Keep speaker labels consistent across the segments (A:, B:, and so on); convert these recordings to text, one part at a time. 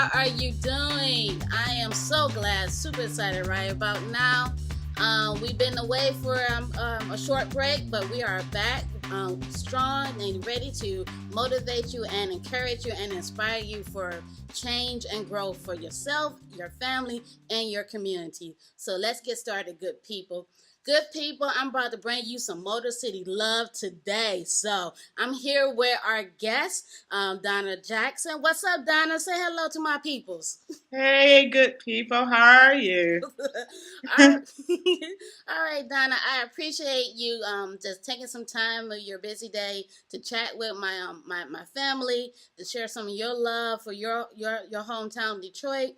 A: How are you doing? I am so glad, super excited right about now. We've been away for a short break, but we are back strong and ready to motivate you and encourage you and inspire you for change and growth for yourself, your family, and your community. So let's get started, good people. Good people, I'm about to bring you some Motor City love today. So I'm here with our guest, Donna Jackson. What's up, Donna? Say hello to my peoples.
B: Hey, good people. How are you?
A: All right. All right, Donna. I appreciate you just taking some time of your busy day to chat with my family, to share some of your love for your hometown, Detroit.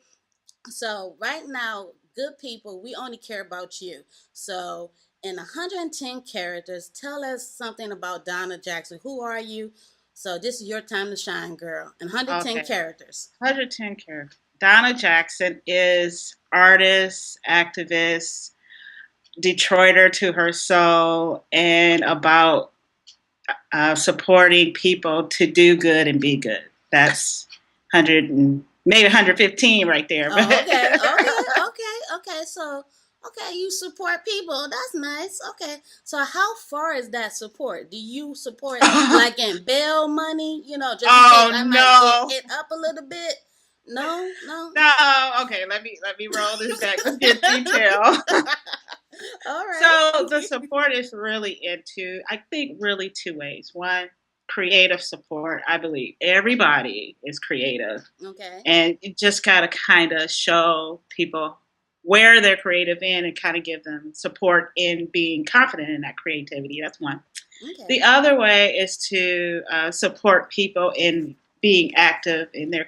A: So right now, good people, we only care about you. So in 110 characters, tell us something about Donna Jackson. Who are you? So this is your time to shine, girl. In 110
B: Okay,
A: characters.
B: 110 characters. Donna Jackson is artist, activist, Detroiter to her soul, and about supporting people to do good and be good. That's 100 and maybe 115 right there.
A: Oh, okay,
B: But
A: okay. So, okay, you support people. That's nice. Okay, so how far is that support? Do you support like in bail money? Just in case
B: oh
A: I might get
B: no.
A: hit up a little bit. No, no.
B: No, okay, let me roll this back. Let's get detail.
A: All right.
B: So the support is really into, I think, really two ways. One, creative support. I believe everybody is creative,
A: Okay.
B: and you just gotta kind of show people where they're creative in, and kind of give them support in being confident in that creativity. That's one.
A: Okay.
B: The other way is to support people in being active in their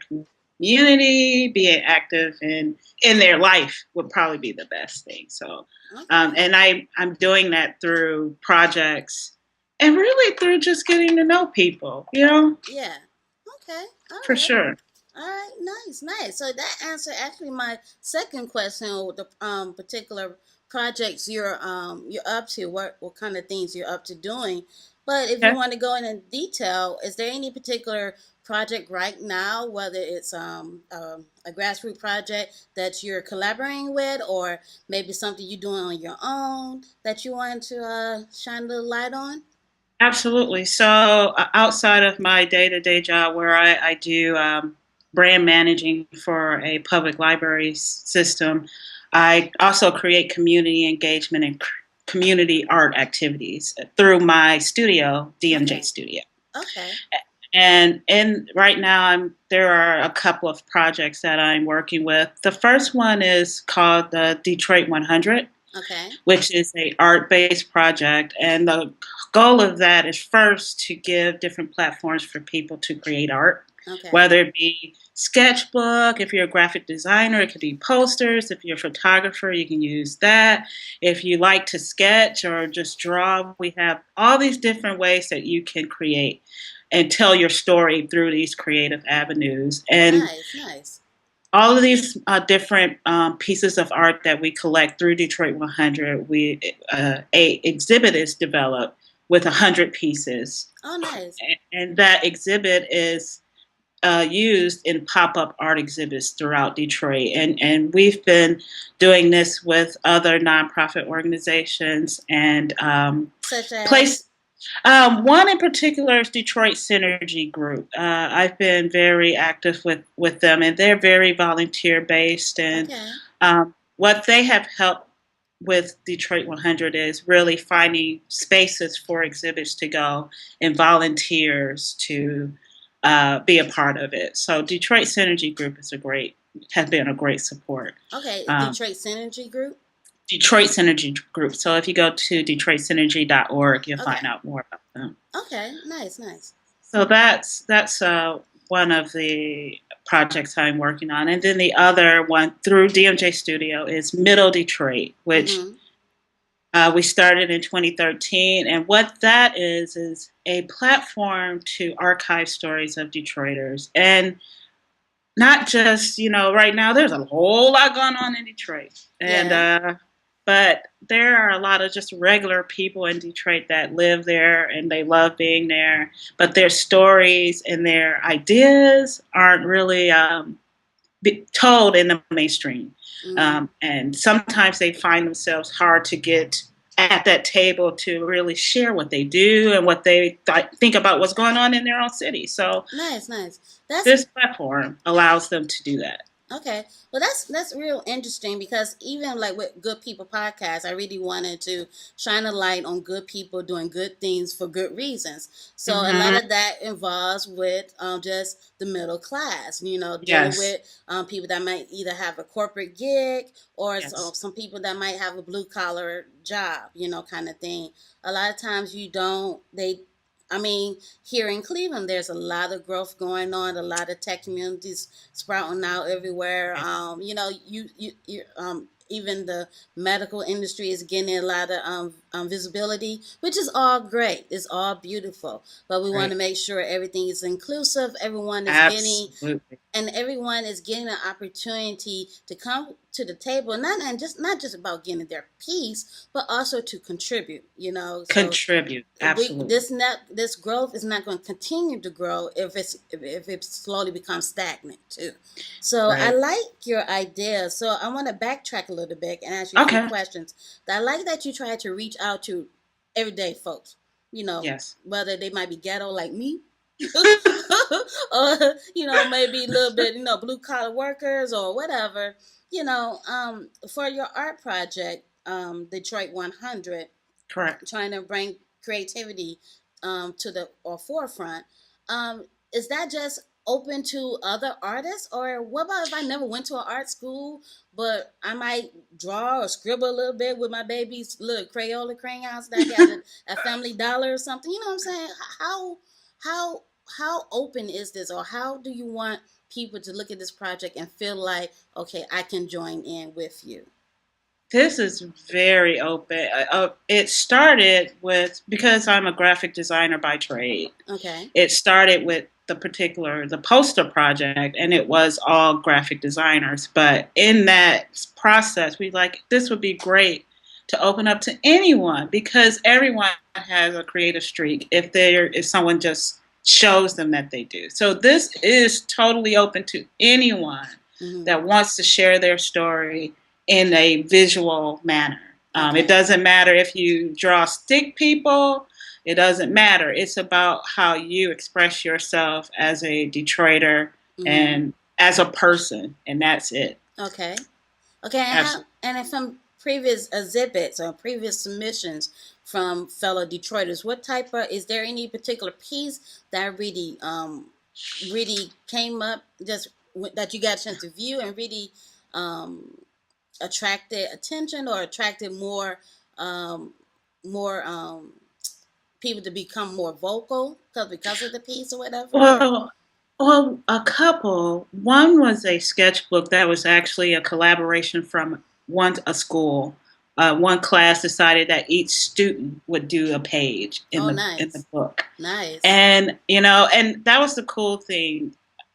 B: community, being active in their life would probably be the best thing. So,
A: Okay.
B: and I'm doing that through projects and really through just getting to know people,
A: Yeah. Okay. All
B: for
A: right.
B: sure.
A: All right, nice, nice. So that answered actually my second question with the particular projects you're up to. What kind of things you're up to doing? But if you
B: Okay.
A: want to go in detail, is there any particular project right now, whether it's a grassroots project that you're collaborating with, or maybe something you're doing on your own that you want to shine a little light on?
B: Absolutely. So outside of my day-to-day job where I do brand managing for a public library system, I also create community engagement and community art activities through my studio, DMJ
A: Okay,
B: Studio.
A: okay,
B: And right now there are a couple of projects that I'm working with. The first one is called the Detroit 100,
A: okay,
B: which is a art-based project, and the goal of that is first to give different platforms for people to create art,
A: okay.
B: whether it be sketchbook. If you're a graphic designer, it could be posters. If you're a photographer, you can use that. If you like to sketch or just draw, we have all these different ways that you can create and tell your story through these creative avenues. And
A: Nice, nice.
B: all of these different pieces of art that we collect through Detroit 100, a exhibit is developed with 100 pieces,
A: Oh, nice.
B: and that exhibit is used in pop-up art exhibits throughout Detroit. And we've been doing this with other nonprofit organizations and
A: Such
B: place.
A: as?
B: One in particular is Detroit Synergy Group. I've been very active with them, and they're very volunteer based. And
A: Okay.
B: what they have helped with Detroit 100 is really finding spaces for exhibits to go and volunteers to be a part of it. So Detroit Synergy Group has been a great support.
A: Okay.
B: Um,
A: Detroit Synergy Group.
B: Detroit Synergy Group. So if you go to detroitsynergy.org, you'll
A: Okay.
B: find out more about them.
A: Okay. Nice. Nice.
B: So that's one of the projects I'm working on, and then the other one through DMJ Studio is Middle Detroit, which
A: Mm-hmm.
B: we started in 2013. And what that is a platform to archive stories of Detroiters, and not just, right now there's a whole lot going on in Detroit, and
A: Yeah.
B: but there are a lot of just regular people in Detroit that live there and they love being there, but their stories and their ideas aren't really be told in the mainstream.
A: Mm-hmm.
B: And sometimes they find themselves hard to get at that table to really share what they do and what they think about what's going on in their own city. So
A: Nice, nice. That's
B: this platform allows them to do that.
A: okay. Well, that's real interesting because even like with Good People podcast, I really wanted to shine a light on good people doing good things for good reasons. So a lot
B: Hmm.
A: of that involves with just the middle class, dealing
B: Yes.
A: with people that might either have a corporate gig or
B: Yes.
A: some people that might have a blue collar job, kind of thing. A lot of times you don't, they, I mean, here in Cleveland, there's a lot of growth going on, a lot of tech communities sprouting out everywhere.
B: Yes.
A: Even the medical industry is getting a lot of visibility, which is all great. It's all beautiful, but we want
B: Right.
A: to make sure everything is inclusive. Everyone is getting
B: Absolutely.
A: and everyone is getting an opportunity to come to the table, not just about getting their piece, but also to contribute. So
B: Contribute. Absolutely.
A: this growth is not going to continue to grow if it slowly becomes stagnant too. So I
B: Right.
A: like your idea. So I want to backtrack a little bit and ask you a few
B: Okay.
A: questions. I like that you try to reach out to everyday folks.
B: Yes.
A: Whether they might be ghetto like me, or maybe a little bit blue collar workers or whatever. For your art project, Detroit 100,
B: Correct.
A: trying to bring creativity to the or forefront. Is that just open to other artists, or what about if I never went to an art school, but I might draw or scribble a little bit with my baby's little Crayola crayons that I got at Family Dollar or something? You know what I'm saying? How how open is this, or how do you want people to look at this project and feel like, okay, I can join in with you?
B: This is very open. It started with, because I'm a graphic designer by trade.
A: Okay.
B: It started with the poster project, and it was all graphic designers. But in that process, we like, this would be great to open up to anyone, because everyone has a creative streak if someone just shows them that they do. So this is totally open to anyone
A: Mm-hmm.
B: that wants to share their story in a visual manner. It
A: Okay.
B: doesn't matter if you draw stick people. It doesn't matter. It's about how you express yourself as a Detroiter
A: Mm-hmm.
B: and as a person, and that's it.
A: Okay. Okay,
B: Absolutely.
A: and from previous exhibits or previous submissions from fellow Detroiters, what type of is there any particular piece that really came up just that you got a chance to view and really um, attracted attention or attracted more people to become more vocal because of the piece or whatever? Or
B: Well, well, a couple. One was a sketchbook that was actually a collaboration from a school. One class decided that each student would do a page
A: oh,
B: in the
A: nice,
B: book.
A: nice.
B: And and that was the cool thing.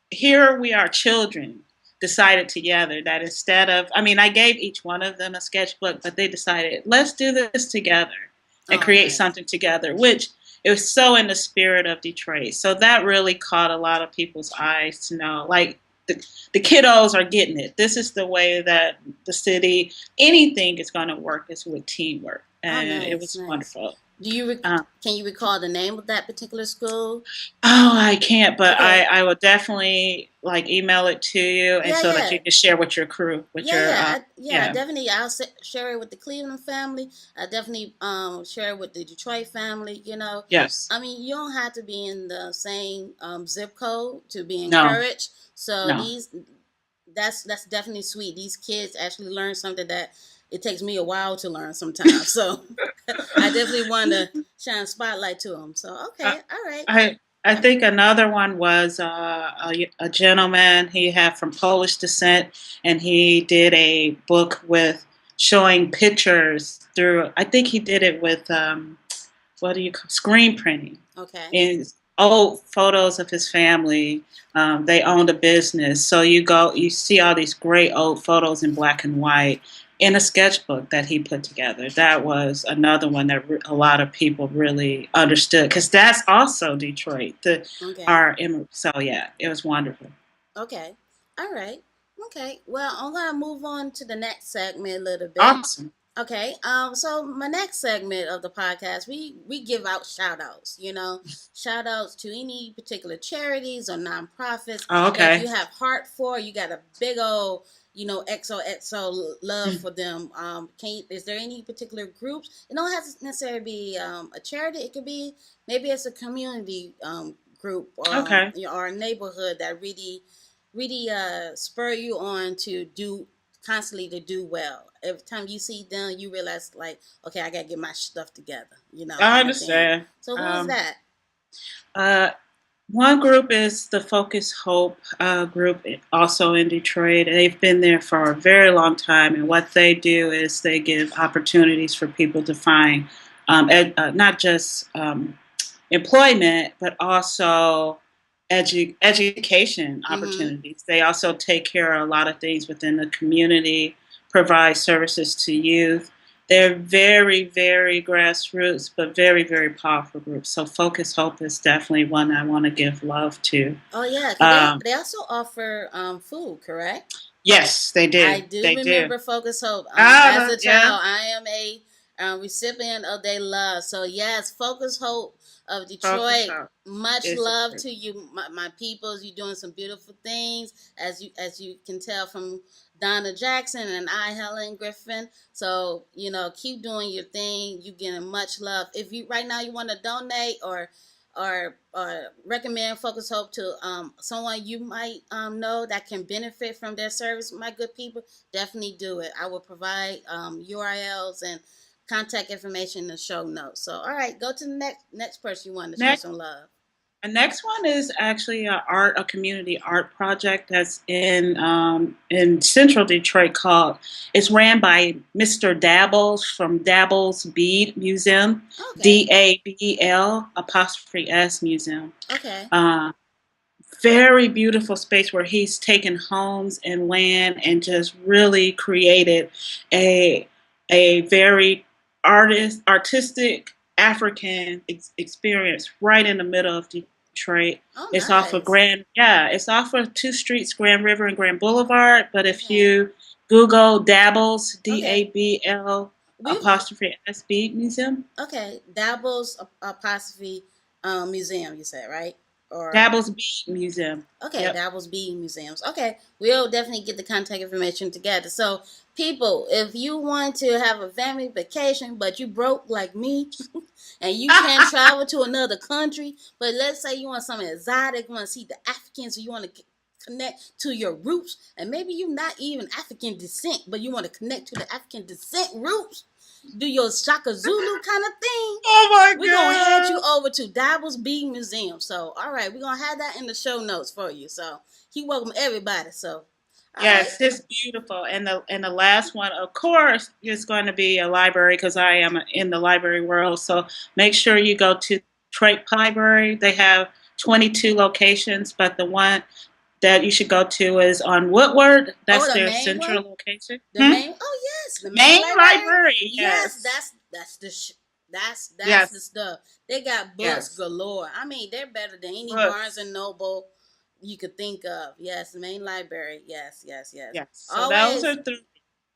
B: Here we are, children decided together that instead of, I mean, I gave each one of them a sketchbook, but they decided, let's do this together and
A: Oh,
B: create
A: nice.
B: something together, which it was so in the spirit of Detroit. So that really caught a lot of people's eyes to know, like, the kiddos are getting it. This is the way that the city, anything is going to work, is with teamwork.
A: Oh,
B: And it
A: nice,
B: was
A: nice.
B: wonderful.
A: Do you
B: Um,
A: can you recall the name of that particular school?
B: Oh, I can't, but
A: Okay.
B: I will definitely like email it to you, and
A: Yeah,
B: so that
A: yeah.
B: you can share with your crew, with
A: Yeah,
B: your
A: yeah, yeah.
B: yeah,
A: Definitely, share it with the Cleveland family. I definitely share it with the Detroit family.
B: yes,
A: I mean, you don't have to be in the same zip code to be
B: no,
A: encouraged. So
B: no.
A: that's definitely sweet. These kids actually learn something that it takes me a while to learn sometimes. So I definitely want to shine a spotlight to them. So
B: I
A: okay, all right.
B: I
A: Um,
B: think another one was a gentleman. He had from Polish descent, and he did a book with showing pictures through. I think he did it with what do you call screen printing,
A: okay.
B: and old photos of his family. They owned a business, so you see all these great old photos in black and white in a sketchbook that he put together. That was another one that a lot of people really understood, because that's also Detroit.
A: Okay.
B: Our so yeah, it was wonderful.
A: Okay. All right. Okay. Well, I'm gonna move on to the next segment a little bit.
B: Awesome.
A: Okay. So my next segment of the podcast, we give out shout outs, shout outs to any particular charities or nonprofits
B: Oh,
A: that you
B: okay.
A: have heart for. You got a big old, XOXO love for them. Is there any particular groups? It don't have to necessarily be a charity. It could be maybe it's a community group
B: Okay.
A: or a neighborhood that really spur you on to do constantly to do well. Every time you see them, you realize like, okay, I gotta get my stuff together,
B: I
A: kind of thing.
B: understand.
A: So who is
B: Um,
A: that?
B: uh, One group is the Focus Hope group, also in Detroit. They've been there for a very long time, and what they do is they give opportunities for people to find not just employment, but also education
A: Mm-hmm.
B: opportunities. They also take care of a lot of things within the community, provide services to youth. They're very, very grassroots, but very, very powerful groups. So Focus Hope is definitely one I want to give love to.
A: Oh yeah, because
B: Um,
A: they also offer food, correct?
B: yes, they
A: I
B: do.
A: do
B: They do.
A: remember Focus Hope. As
B: Ah,
A: a
B: yeah.
A: child, I am a recipient of their love. So yes, Focus Hope of
B: Focus
A: Detroit.
B: Hope
A: Much
B: is a
A: love
B: group.
A: to you, my peoples. You're doing some beautiful things, as you can tell from Donna Jackson and I, Helen Griffin. So keep doing your thing. You getting much love. If you right now you want to donate or recommend Focus Hope to someone you might know that can benefit from their service, my good people, definitely do it. I will provide URLs and contact information in the show notes. So, all right, go to the next person you want to show
B: Next,
A: some love.
B: the next one is actually a community art project that's in Central Detroit called. It's ran by Mr. Dabbles from Dabbles Bead Museum,
A: Okay,
B: DABL apostrophe S Museum.
A: okay,
B: Uh, Very beautiful space where he's taken homes and land and just really created a very artistic African experience right in the middle of Detroit.
A: oh
B: It's off of
A: nice,
B: it's off of two streets, Grand River and Grand Boulevard. But if
A: okay,
B: you Google Dabbles,
A: okay.
B: DABL
A: We've
B: apostrophe SB Museum,
A: Okay, Dabbles apostrophe museum. You said right or
B: Dabbles Bead Museum.
A: Okay,
B: Yep.
A: that was being museums. Okay, we'll definitely get the contact information together. So, people, if you want to have a family vacation, but you broke like me, and you can't travel to another country, but let's say you want something exotic, you want to see the Africans, or you want to connect to your roots, and maybe you're not even African descent, but you want to connect to the African descent roots, do your Shaka Zulu kind of thing,
B: Oh my
A: we're gonna head you
B: god!
A: over to Dabbles B Museum. So, all right, we're gonna have that in the show notes for you. So, he welcome everybody. So, all right,
B: Yes, it's beautiful. And the last one, of course, is going to be a library because I am in the library world. So make sure you go to Detroit Library. They have 22 locations, but the one that you should go to is on Woodward.
A: oh,
B: That's
A: the
B: their
A: main one,
B: central location.
A: the main. Oh yes, the main
B: Main
A: library.
B: library.
A: Yes,
B: Yes.
A: that's the
B: Yes.
A: stuff. They got books
B: Yes.
A: galore. I mean, they're better than any Barnes
B: Books.
A: and Noble you could think of. Yes, the main library. Yes, yes, yes.
B: Yes. So those
A: Always.
B: are three.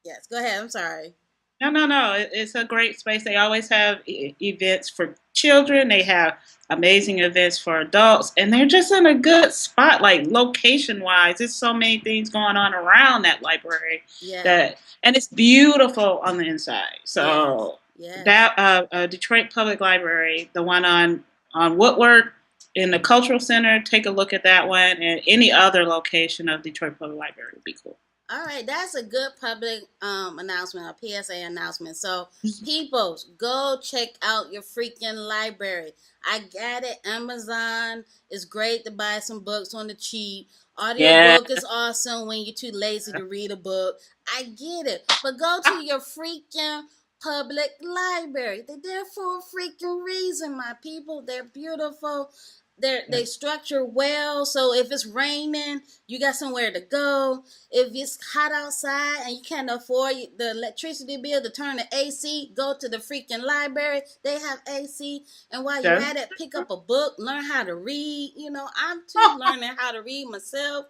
A: Yes. Go ahead. I'm sorry.
B: No, no, no. It's a great space. They always have events for children. They have amazing events for adults, and they're just in a good spot, like location wise. There's so many things going on around that library
A: Yeah.
B: that, and it's beautiful on the inside.
A: Yes.
B: So
A: Yes.
B: that Detroit Public Library, the one on Woodward in the Cultural Center, take a look at that one, and any other location of Detroit Public Library would be cool.
A: All right, that's a good public announcement, a PSA announcement. So, people, go check out your freaking library. I got it. Amazon is great to buy some books on the cheap.
B: Yeah.
A: Audiobook is awesome when you're too lazy to read a book. I get it. But go to your freaking public library. They're there for a freaking reason, my people. They're beautiful. They
B: Yes.
A: structure well, so if it's raining, you got somewhere to go. If it's hot outside and you can't afford the electricity bill to turn the AC, go to the freaking library. They have AC. And while you're
B: Yes.
A: at it, pick up a book, learn how to read. I'm too learning how to read myself.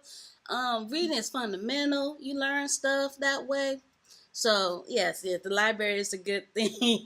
A: Reading is fundamental. You learn stuff that way. So yes, the library is a good thing.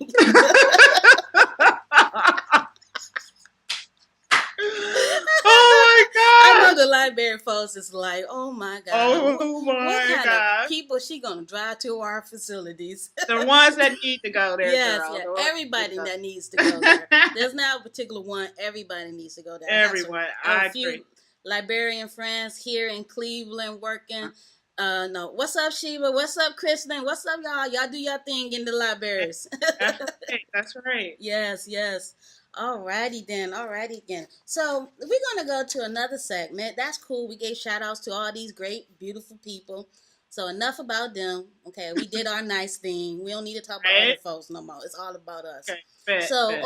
B: Oh
A: I know
B: my
A: the
B: gosh!
A: library folks is like, oh my God,
B: Oh
A: what
B: my
A: kind of
B: gosh!
A: people she gonna drive to our facilities?
B: The ones that need to go there,
A: Yes,
B: girl.
A: yeah.
B: The ones that
A: Everybody
B: need
A: that needs to
B: to
A: go there.
B: go.
A: There's not a particular one. Everybody needs to go there. I have
B: Everyone,
A: a
B: I
A: few
B: agree.
A: librarian friends here in Cleveland working. No. What's up, Sheba? What's up, Kristen? What's up, y'all? Y'all do your thing in the libraries.
B: That's right. That's right.
A: Yes, yes. Alrighty then. Alrighty then. So we're gonna go to another segment. That's cool. We gave shout outs to all these great, beautiful people. So enough about them. Okay, we did our nice thing. We don't need to talk about other
B: Right?
A: folks no more. It's all about us.
B: Okay. Bet.
A: So,
B: Bet.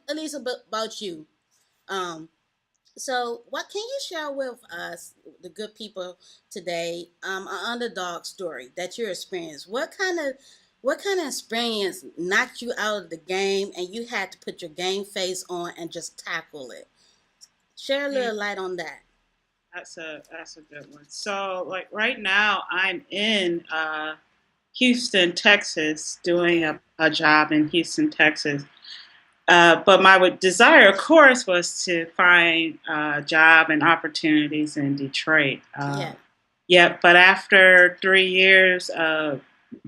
A: at least about you. Um, so what can you share with us, the good people today, an underdog story that you experienced? What kind of experience knocked you out of the game and you had to put your game face on and just tackle it? Share a
B: Mm,
A: little light on that.
B: that's a good one. So like right now, I'm in Houston, Texas, doing
A: Okay.
B: a job in Houston, Texas. But my desire, of course, was to find a job and opportunities in Detroit.
A: Yeah.
B: Yeah, but after 3 years of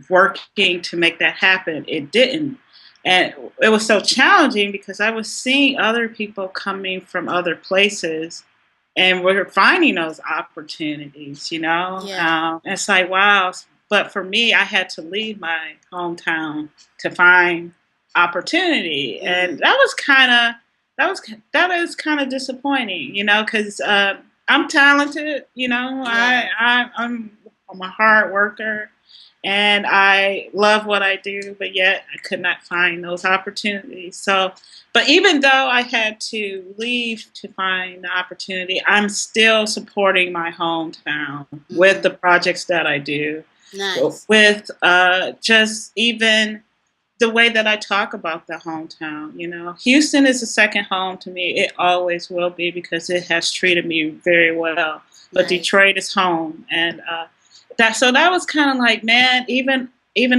B: working to make that happen, it didn't. And it was so challenging because I was seeing other people coming from other places and we're finding those opportunities,
A: Yeah.
B: It's like, wow. But for me, I had to leave my hometown to find opportunity. And
A: Mm.
B: that is kind of disappointing, because I'm talented,
A: Yeah.
B: I'm a hard worker and I love what I do, but yet I could not find those opportunities. So, but even though I had to leave to find the opportunity, I'm still supporting my hometown with
A: Mm.
B: the projects that I do,
A: Nice.
B: with just even the way that I talk about the hometown. Houston is a second home to me. It always will be because it has treated me very well. But
A: Nice.
B: Detroit is home, and that was kind of like, man, even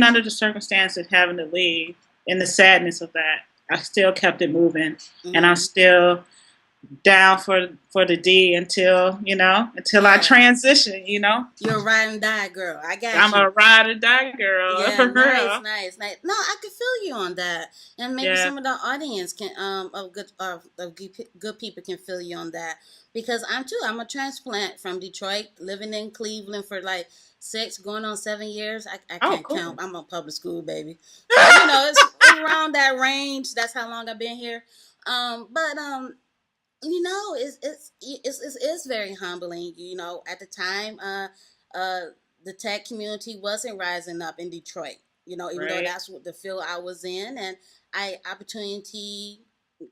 B: under the circumstances of having to leave and the sadness of that, I still kept it moving, and I'm
A: Mm.
B: still down for the D until I
A: Yeah.
B: transition.
A: You're a ride and die girl. I got
B: I'm
A: you.
B: a ride or die girl
A: Yeah,
B: for
A: nice,
B: real.
A: nice, nice. No, I could feel you on that, and maybe
B: Yeah.
A: some of the audience can of good people can feel you on that because I'm too. I'm a transplant from Detroit, living in Cleveland for like 6 going on 7 years. I
B: Oh,
A: can't count.
B: cool.
A: I'm a public school baby, so it's around that range. That's how long I've been here. But it's very humbling. At the time, the tech community wasn't rising up in Detroit. Even though
B: Right.
A: that's what the field I was in, and opportunity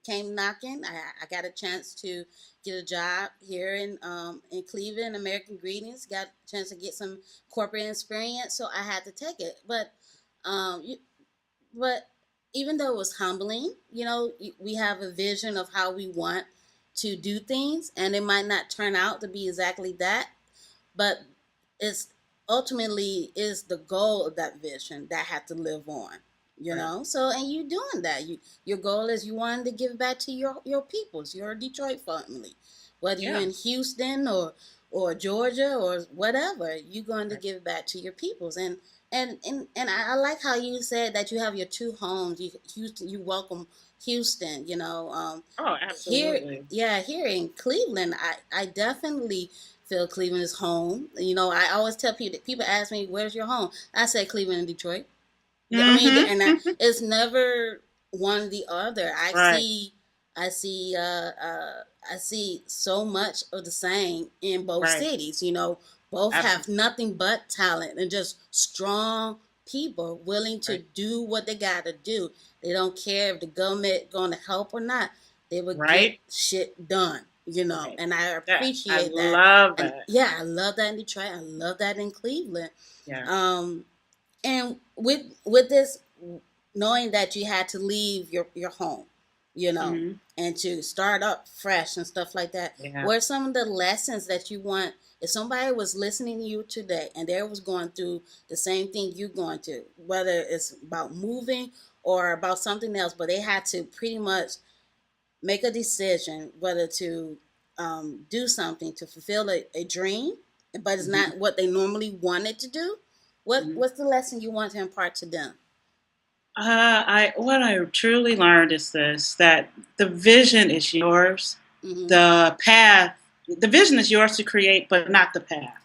A: came knocking. I got a chance to get a job here in Cleveland, American Greetings. Got a chance to get some corporate experience, so I had to take it. Um, you, but even though it was humbling, we have a vision of how we want to do things, and it might not turn out to be exactly that, but it's ultimately is the goal of that vision that had to live on.
B: Right.
A: So and you doing that. Your goal is you wanted to give back to your peoples, your Detroit family, whether you're
B: Yeah.
A: in Houston or Georgia or whatever. You're going to
B: Right.
A: give back to your peoples, and I like how you said that you have your two homes. You welcome Houston.
B: Oh,
A: Here,
B: absolutely.
A: yeah, here in Cleveland, I definitely feel Cleveland is home. I always tell people ask me, where's your home? I say Cleveland and Detroit. I mean,
B: Mm-hmm.
A: it's never one or the other.
B: Right.
A: I see, I see so much of the same in both
B: Right.
A: cities. Both have
B: Absolutely.
A: nothing but talent and just strong people willing to
B: Right.
A: do what they got to do. They don't care if the government going to help or not. They will get
B: Right.
A: shit done.
B: Right.
A: And I
B: I
A: appreciate that.
B: love
A: And
B: that.
A: yeah, I love that in Detroit. I love that in Cleveland.
B: Yeah.
A: Um, and with this, knowing that you had to leave your home,
B: Hmm.
A: and to start up fresh and stuff like that,
B: Yeah.
A: what are some of the lessons that you want If somebody was listening to you today and they was going through the same thing you're going through, whether it's about moving or about something else, but they had to pretty much make a decision whether to do something to fulfill a dream, but it's
B: Mhm.
A: not what they normally wanted to do.
B: Mhm.
A: What's the lesson you want to impart to them?
B: I what I truly learned is this: that the vision is yours,
A: Mm-hmm.
B: the path, the vision is yours to create, but not the path.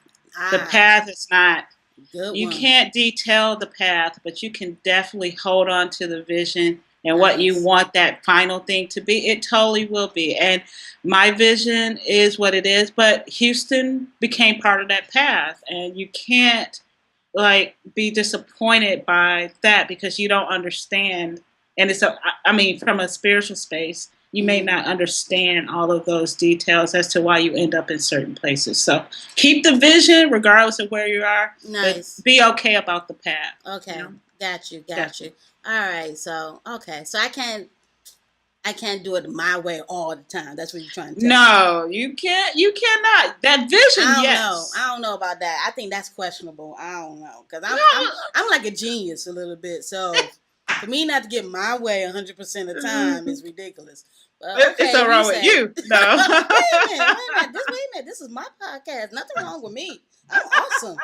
B: The
A: Ah,
B: path is not.
A: good
B: You
A: one.
B: can't detail the path, but you can definitely hold on to the vision and what you
A: Nice.
B: want that final thing to be. It totally will be. And my vision is what it is, but Houston became part of that path, and you can't like be disappointed by that because you don't understand. And it's a, I mean, from a spiritual space, you may
A: Mm-hmm.
B: not understand all of those details as to why you end up in certain places. So keep the vision regardless of where you are, but
A: Nice.
B: be okay about the path. You
A: Okay.
B: know,
A: Got you. Got you.
B: definitely.
A: All right. So okay. So I can't do it my way all the time. That's what you're trying to tell me.
B: No, you can't. You cannot. That vision,
A: I don't know.
B: yes.
A: I don't know about that. I think that's questionable. I don't know because I'm
B: No.
A: I'm like a genius a little bit. So for me not to get my way 100% of the time is ridiculous. But
B: It's
A: okay,
B: all
A: if you
B: wrong with
A: say,
B: you.
A: wait
B: No.
A: a minute, wait a minute, wait a minute. This is my podcast. Nothing wrong with me. I'm awesome.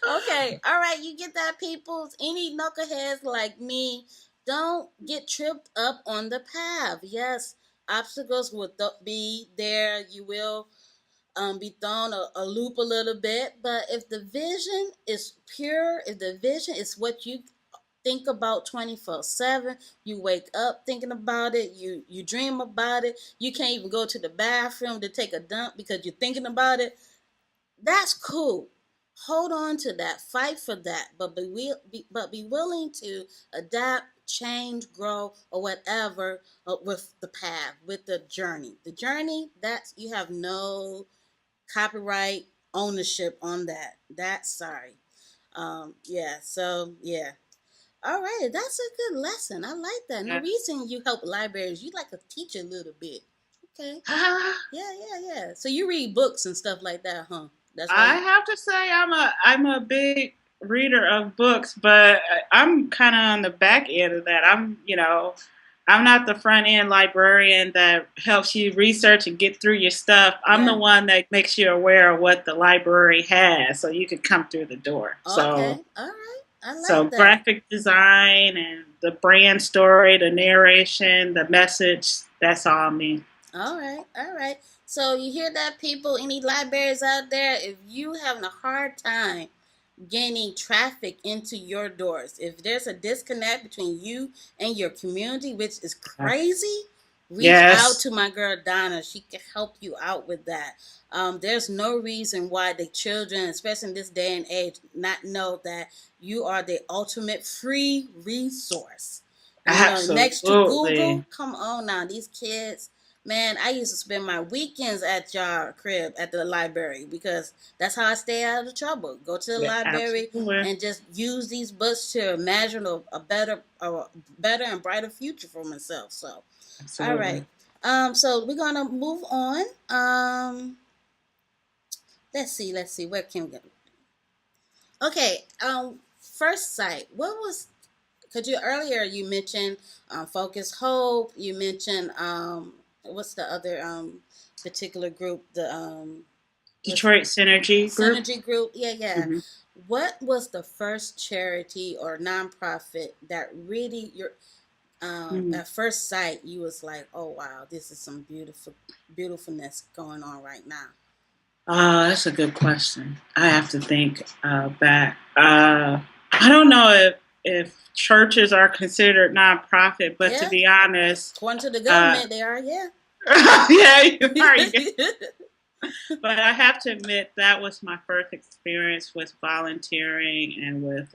A: Okay, all right, you get that, peoples. Any knuckleheads like me, don't get tripped up on the path. Yes, obstacles will be there. You will be thrown a loop a little bit. But if the vision is pure, if the vision is what you think about 24/7, you wake up thinking about it, you dream about it, you can't even go to the bathroom to take a dump because you're thinking about it, that's cool. Hold on to that, fight for that, but be willing to adapt, change, grow, or whatever with the path, with the journey. The journey, that's you have no copyright ownership on that. That's sorry. Yeah. So yeah. All right, that's a good lesson. I like that. And the
B: Yeah.
A: reason you help libraries, you like to teach a little bit. Okay. Yeah, yeah, yeah. So you read books and stuff like that, huh? That's why
B: I
A: you.
B: have to say I'm a big reader of books, but I'm kind of on the back end of that. I'm not the front end librarian that helps you research and get through your stuff. I'm the
A: Yeah.
B: one that makes you aware of what the library has so you can come through the door. So
A: Okay. All right. I
B: so
A: like that.
B: graphic design and the brand story, the narration, the message, that's all me.
A: All right. All right. So you hear that, people? Any libraries out there? If you having a hard time gaining traffic into your doors. If there's a disconnect between you and your community, which is crazy, reach out
B: Yes.
A: to my girl Donna. She can help you out with that. There's no reason why the children, especially in this day and age, not know that you are the ultimate free resource. Next to Google,
B: Absolutely.
A: come on now, these kids, man, I used to spend my weekends at your crib at the library because that's how I stay out of trouble. Go to the
B: Yeah,
A: library
B: absolutely.
A: and just use these books to imagine a better and brighter future for myself. So, all right.
B: Absolutely.
A: So we're gonna move on. Let's see. Where can we go? Okay. First sight. What was? Because you earlier you mentioned Focus Hope. You mentioned what's the other particular group? The what's
B: Detroit Synergy Group.
A: Synergy Group. Yeah, yeah.
B: Hmm.
A: What was the first charity or nonprofit that really your
B: Hmm.
A: at first sight you was like, oh wow, this is some beautifulness going on right now.
B: That's a good question. I have to think back. I don't know if churches are considered nonprofit, but to
A: Yeah,
B: be honest,
A: according to the
B: uh,
A: government, they are. Yeah.
B: yeah, you are. But I have to admit that was my first experience with volunteering and with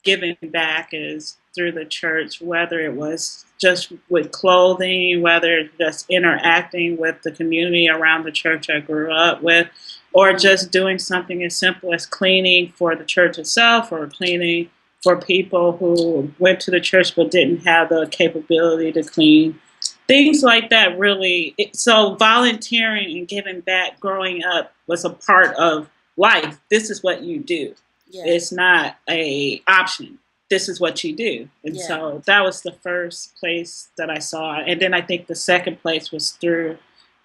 B: giving back is through the church, whether it was just with clothing, whether it's just interacting with the community around the church I grew up with, or
A: Mm-hmm.
B: just doing something as simple as cleaning for the church itself or cleaning for people who went to the church but didn't have the capability to clean things like that really. So volunteering and giving back growing up was a part of life. This is what you do.
A: Yeah.
B: It's not a option. This is what you do. And
A: Yeah.
B: so that was the first place that I saw it. And then I think the second place was through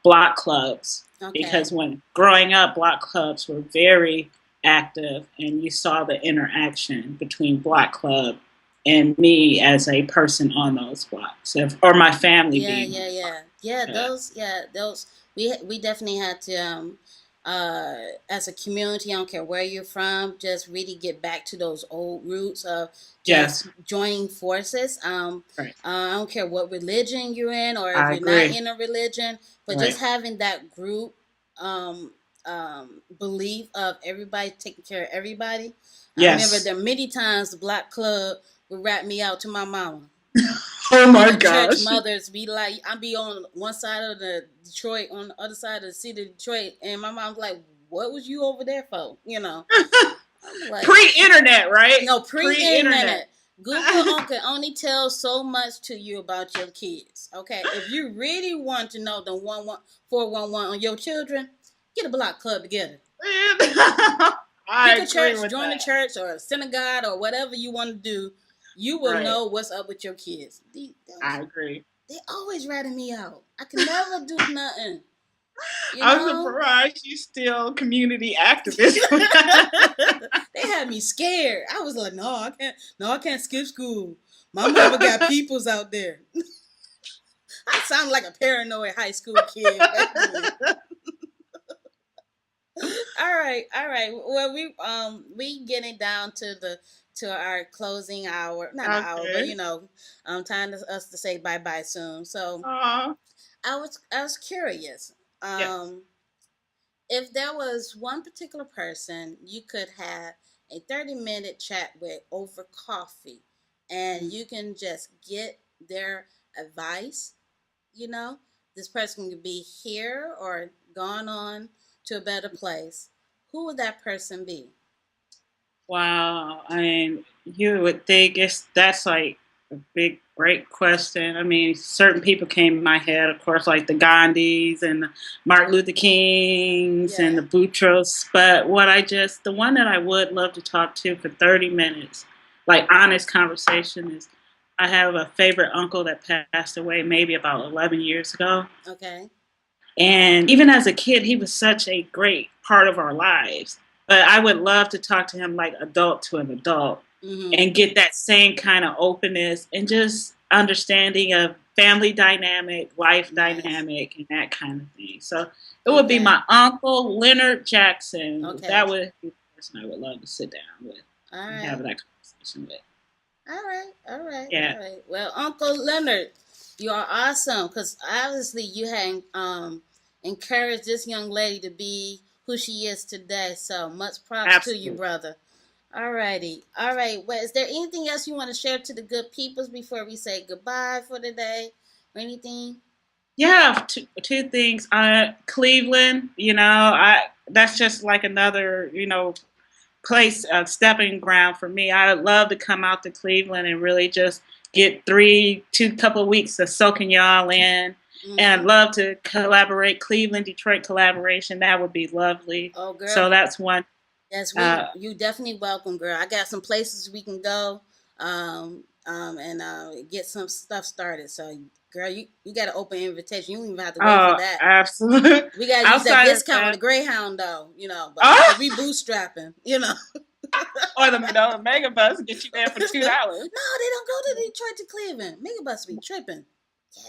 B: block clubs.
A: Okay.
B: Because when growing up, block clubs were very active, and you saw the interaction between block club and me as a person on those blocks, or my family
A: Yeah,
B: being.
A: yeah. Those we definitely had to as a community, I don't care where you're from, just really get back to those old roots of just
B: Yes,
A: joining forces.
B: right.
A: I don't care what religion you're in or if
B: I
A: you're not
B: agree.
A: in a religion, but just
B: Right.
A: having that group belief of everybody taking care of everybody. I remember
B: Yes.
A: there many times the Black Club would rat me out to my mama.
B: Oh my
A: The church
B: gosh.
A: mothers be like, I be on one side of the Detroit, on the other side of the city of Detroit, and my mom's like, "What was you over there for?" I'm like,
B: Pre-internet, right?
A: no,
B: Pre-internet.
A: pre-internet. Google can only tell so much to you about your kids. Okay, if you really want to know the 411 on your children, get a block club together.
B: I
A: Pick a
B: agree
A: church,
B: with
A: join a
B: that.
A: church or a synagogue or whatever you want to do. You will
B: Right.
A: know what's up with your kids.
B: I agree.
A: They always ratting me out. I can never do nothing. You
B: I'm
A: know?
B: surprised you still community activist.
A: They had me scared. I was like, I can't skip school. My mama got peoples out there. I sound like a paranoid high school kid. All right. Well, we getting down to our closing hour. Not an hour, but
B: Okay.
A: time to us to say bye bye soon. So
B: Aw.
A: I was curious.
B: Yes.
A: Um, if there was one particular person you could have a 30-minute chat with over coffee, and you can just get their advice, this person could be here or gone on to a better place, who would that person be?
B: Wow. I mean, you would think that's like a big, great question. I mean, certain people came in my head, of course, like the Gandhis and the Martin Luther Kings and
A: Yeah.
B: the Boutros. But the one that I would love to talk to for 30 minutes, like honest conversation, is I have a favorite uncle that passed away maybe about 11 years ago.
A: Okay.
B: And even as a kid, he was such a great part of our lives. But I would love to talk to him like adult to an adult
A: Mm-hmm.
B: and get that same kind of openness and just understanding of family dynamic, life
A: Nice.
B: dynamic, and that kind of thing. So it would be
A: Okay.
B: my uncle, Leonard Jackson.
A: Okay.
B: That would be the person I would love to sit down with
A: All
B: and
A: right.
B: have that conversation with.
A: All
B: Yeah,
A: right. Well, Uncle Leonard, you are awesome because obviously you had encouraged this young lady to be who she is today. So much props to you,
B: absolutely.
A: brother. All righty. All right. Well, is there anything else you want to share to the good peoples before we say goodbye for today or anything?
B: Yeah, two things. Cleveland, I that's just like another, place, stepping ground for me. I would love to come out to Cleveland and really just get two couple of weeks of soaking y'all in. And I'd
A: Mm-hmm.
B: love to collaborate, Cleveland, Detroit collaboration. That would be lovely.
A: Oh, girl.
B: So that's one.
A: Yes,
B: Uh,
A: you definitely welcome, girl. I got some places we can go, and get some stuff started. So, girl, you got an open invitation. You don't even have to wait for
B: oh,
A: that.
B: absolutely.
A: We got to use that
B: Outside of
A: discount with
B: that,
A: the Greyhound, though. But
B: oh,
A: because we bootstrapping.
B: or the mega bus get you there for $2.
A: No, they don't go to Detroit to Cleveland. Megabus be tripping.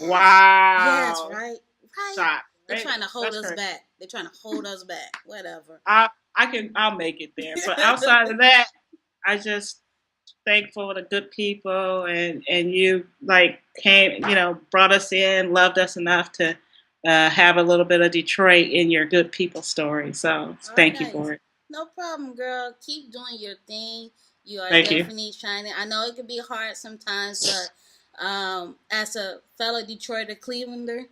A: Yes, yes,
B: Wow,
A: right, right.
B: shot.
A: They're
B: Right?
A: trying to hold
B: That's
A: us
B: crazy.
A: back. They're trying to hold us back. Whatever.
B: I'll make it there. But outside of that, I just thankful for the good people, and you like came, brought us in, loved us enough to have a little bit of Detroit in your good people story. So
A: Oh,
B: thank you
A: nice.
B: for it.
A: No problem, girl. Keep doing your thing. You are
B: Thank you.
A: definitely shining. I know it can be hard sometimes, but as a fellow Detroiter Clevelander,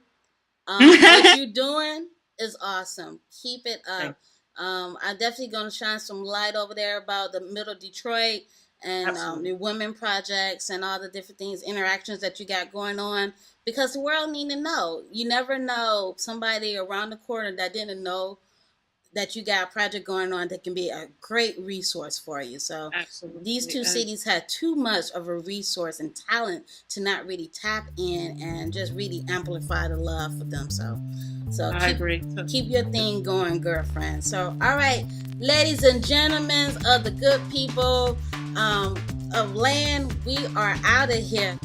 A: what you doing is awesome. Keep it
B: Thank
A: up. I'm definitely gonna shine some light over there about the middle Detroit. and
B: Absolutely.
A: your women projects and all the different things, interactions that you got going on, because the world need to know. You never know somebody around the corner that didn't know that you got a project going on that can be a great resource for you. So these
B: Absolutely.
A: two cities had too much of a resource and talent to not really tap in and just really amplify the love for them. So
B: I agree.
A: keep your thing going, girlfriend. So all right, ladies and gentlemen of the good people of land, we are out of here.